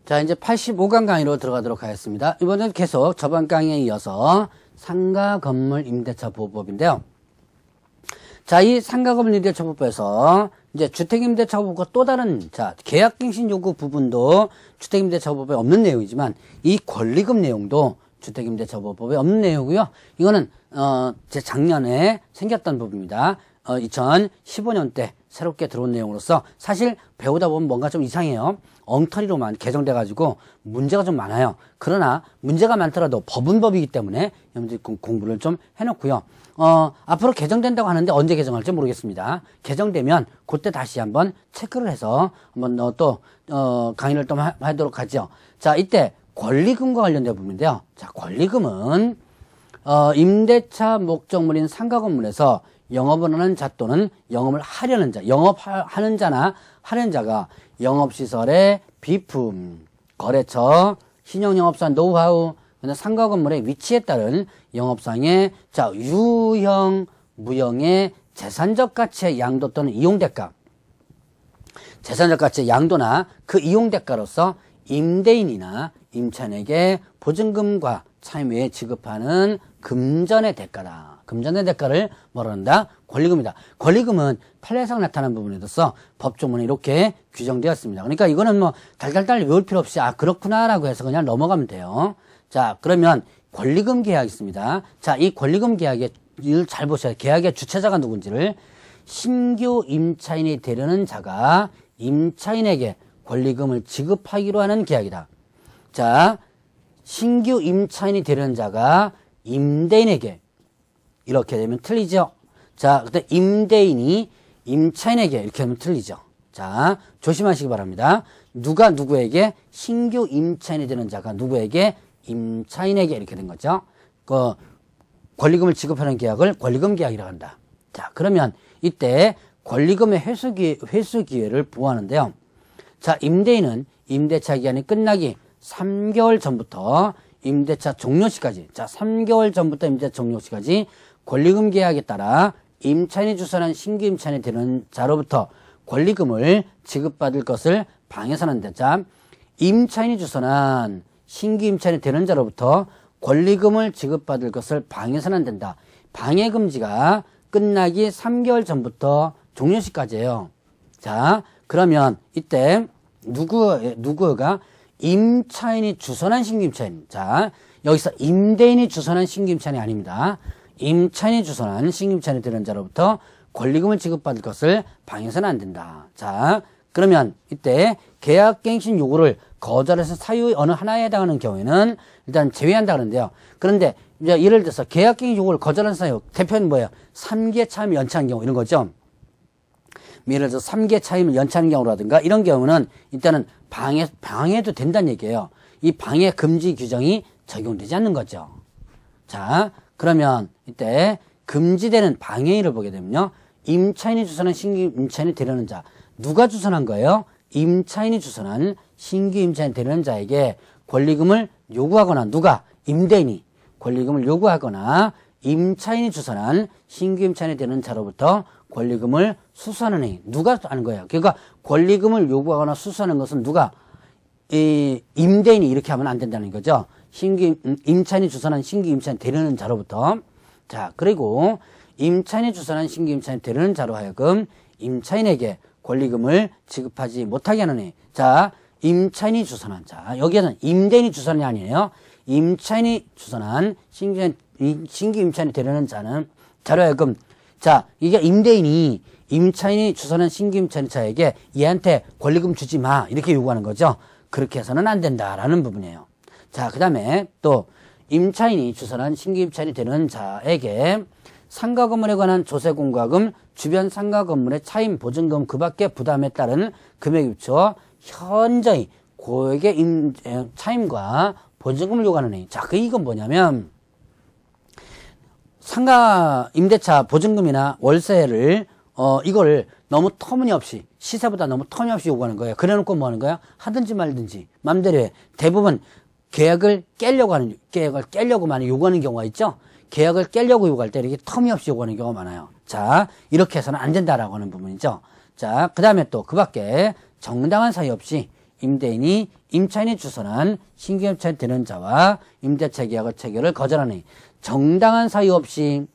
자, 이제 85강 강의로 들어가도록 하겠습니다. 이번에는 계속 저번 강의에 이어서 상가 건물 임대차 보호법인데요. 자, 이 상가 건물 임대차 보호법에서 이제 주택임대차 보호법과 또 다른, 자, 계약갱신 요구 부분도 주택임대차 보호법에 없는 내용이지만 이 권리금 내용도 주택임대차 보호법에 없는 내용이고요. 이거는, 제 작년에 생겼던 부분입니다. 2015년 때 새롭게 들어온 내용으로서 사실 배우다 보면 뭔가 좀 이상해요. 엉터리로만 개정돼가지고 문제가 좀 많아요. 그러나 문제가 많더라도 법은 법이기 때문에 여러분들이 공부를 좀 해놓고요. 앞으로 개정된다고 하는데 언제 개정할지 모르겠습니다. 개정되면 그때 다시 한번 체크를 해서 한번 또 강의를 또 하도록 하죠. 자, 이때 권리금과 관련된 부분인데요. 자, 권리금은 임대차 목적물인 상가 건물에서 영업을 하는 자 또는 영업을 하려는 자, 영업하는 자나 하려는 자가 영업시설의 비품, 거래처, 신용영업사 노하우, 상가 건물의 위치에 따른 영업상의 자, 유형, 무형의 재산적 가치의 양도 또는 이용대가, 재산적 가치의 양도나 그 이용대가로서 임대인이나 임차인에게 보증금과 차임외에 지급하는 금전의 대가다. 금전의 대가를 뭐라 한다? 권리금이다. 권리금은 판례상 나타난 부분에 있어서 법조문에 이렇게 규정되었습니다. 그러니까 이거는 뭐 달달달 외울 필요 없이 그렇구나라고 해서 그냥 넘어가면 돼요. 자, 그러면 권리금 계약이 있습니다. 자, 이 권리금 계약의 이걸 잘 보셔야 돼요. 계약의 주체자가 누군지를. 신규 임차인이 되려는 자가 임차인에게 권리금을 지급하기로 하는 계약이다. 자, 신규 임차인이 되려는 자가 임대인에게, 이렇게 되면 틀리죠. 자, 그때 임대인이 임차인에게 이렇게 하면 틀리죠. 자, 조심하시기 바랍니다. 누가 누구에게, 신규 임차인이 되는 자가 누구에게, 임차인에게 이렇게 된 거죠. 그 권리금을 지급하는 계약을 권리금 계약이라고 한다. 자, 그러면 이때 권리금의 회수 기회를 부여하는데요. 자, 임대인은 임대차 기간이 끝나기 3개월 전부터 임대차 종료시까지, 자, 3개월 전부터 임대차 종료시까지 권리금 계약에 따라 임차인이 주선한 신규 임차인이 되는 자로부터 권리금을 지급받을 것을 방해서는 한다. 자, 임차인이 주선한 신규 임차인이 되는 자로부터 권리금을 지급받을 것을 방해서는 안 된다. 방해 금지가 끝나기 3개월 전부터 종료시까지예요. 자, 그러면 이때 누구가 임차인이 주선한 신규 임차인. 자, 여기서 임대인이 주선한 신규 임차인이 아닙니다. 임차인이 주선한 신규 임차인이 되는 자로부터 권리금을 지급받을 것을 방해서는 안 된다. 자, 그러면 이때 계약갱신 요구를 거절해서 사유의 어느 하나에 해당하는 경우에는 일단 제외한다 그러는데요. 그런데 이제 예를 들어서 계약갱신 요구를 거절한 사유, 대표는 뭐예요? 3개 차임을 연체한 경우 이런 거죠. 예를 들어서 3개 차임을 연체하는 경우라든가 이런 경우는 일단은 방해도 된다는 얘기예요. 이 방해 금지 규정이 적용되지 않는 거죠. 자, 그러면 이때 금지되는 방해인을 보게 되면요. 임차인이 주선한 신규 임차인이 되려는 자. 누가 주선한 거예요? 임차인이 주선한 신규 임차인이 되려는 자에게 권리금을 요구하거나 누가? 임대인이 권리금을 요구하거나 임차인이 주선한 신규 임차인이 되는 자로부터 권리금을 수수하는 행위. 누가 하는 거예요? 그러니까 권리금을 요구하거나 수수하는 것은 누가? 임대인이 이렇게 하면 안 된다는 거죠. 임차인이 주선한 신규 임차인 되려는 자로부터. 자, 그리고 임차인이 주선한 신규 임차인 되려는 자로 하여금 임차인에게 권리금을 지급하지 못하게 하는 해. 자, 임차인이 주선한 자. 여기에는 임대인이 주선이 아니에요. 임차인이 주선한 신규 임차인이 되려는 자는 자로 하여금. 자, 이게 임차인이 주선한 신규 임차인자에게 얘한테 권리금 주지 마. 이렇게 요구하는 거죠. 그렇게 해서는 안 된다라는 부분이에요. 자, 그 다음에 또 임차인이 주선한 신규 임차인이 되는 자에게 상가 건물에 관한 조세 공과금, 주변 상가 건물의 차임 보증금 그 밖의 부담에 따른 금액에 비추어 현저히 고액의 차임과 보증금을 요구하는 행위. 자, 이건 뭐냐면 상가 임대차 보증금이나 월세를 이걸 너무 터무니없이 시세보다 너무 터무니없이 요구하는 거예요. 그래놓고 뭐 하는 거야? 하든지 말든지 맘대로 해. 대부분 계약을 깨려고만 요구하는 경우가 있죠. 계약을 깨려고 요구할 때 이렇게 터무니없이 요구하는 경우가 많아요. 자, 이렇게 해서는 안 된다라고 하는 부분이죠. 자, 그 다음에 또 그 밖에 정당한 사유 없이 임대인이 임차인이 주선한 신규 임차인 되는 자와 임대차 계약의 체결을 거절하니 정당한 사유 없이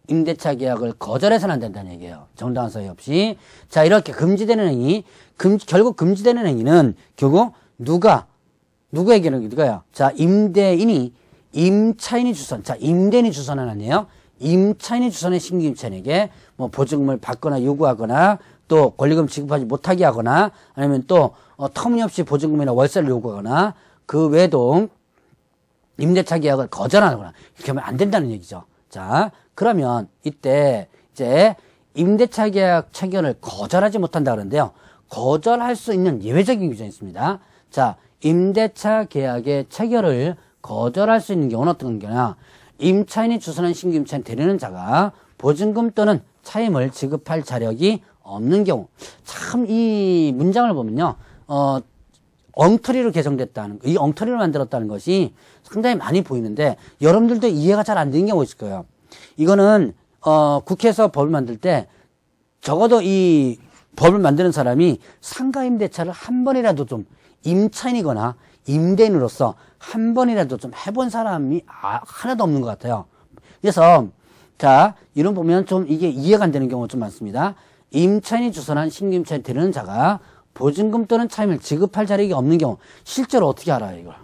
임대차 계약을 거절해서는 안 된다는 얘기예요. 정당한 사유 없이. 자, 이렇게 금지되는 행위, 결국 금지되는 행위는 결국 누구에게는 누가요? 자, 임차인이 주선. 자, 임대인이 주선은 아니에요. 임차인이 주선한 신규 임차인에게 뭐 보증금을 받거나 요구하거나 또 권리금 지급하지 못하게 하거나 아니면 또 터무니없이 보증금이나 월세를 요구하거나 그 외에도 임대차 계약을 거절하거나 이렇게 하면 안 된다는 얘기죠. 자, 그러면 이때 이제 임대차 계약 체결을 거절하지 못한다 그러는데요. 거절할 수 있는 예외적인 규정이 있습니다. 자, 임대차 계약의 체결을 거절할 수 있는 경우는 어떤 경우냐? 임차인이 주선한 신규 임차인 되려는 자가 보증금 또는 차임을 지급할 자력이 없는 경우. 참 이 문장을 보면요. 엉터리로 개정됐다는, 이 엉터리로 만들었다는 것이 상당히 많이 보이는데 여러분들도 이해가 잘 안 되는 경우가 있을 거예요. 이거는 국회에서 법을 만들 때 적어도 이 법을 만드는 사람이 상가임대차를 한 번이라도 좀 임차인이거나 임대인으로서 한 번이라도 좀 해본 사람이 하나도 없는 것 같아요. 그래서 자, 이런 보면 좀 이게 이해가 안 되는 경우가 좀 많습니다. 임차인이 주선한 신규 임차인 되려는 자가 보증금 또는 차임을 지급할 자력이 없는 경우 실제로 어떻게 알아요, 이걸?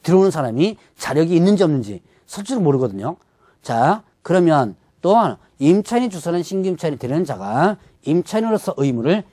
들어오는 사람이 자력이 있는지 없는지 실제로 모르거든요. 자, 그러면 또한 임차인이 주선한 신규 임차인이 되려는 자가 임차인으로서 의무를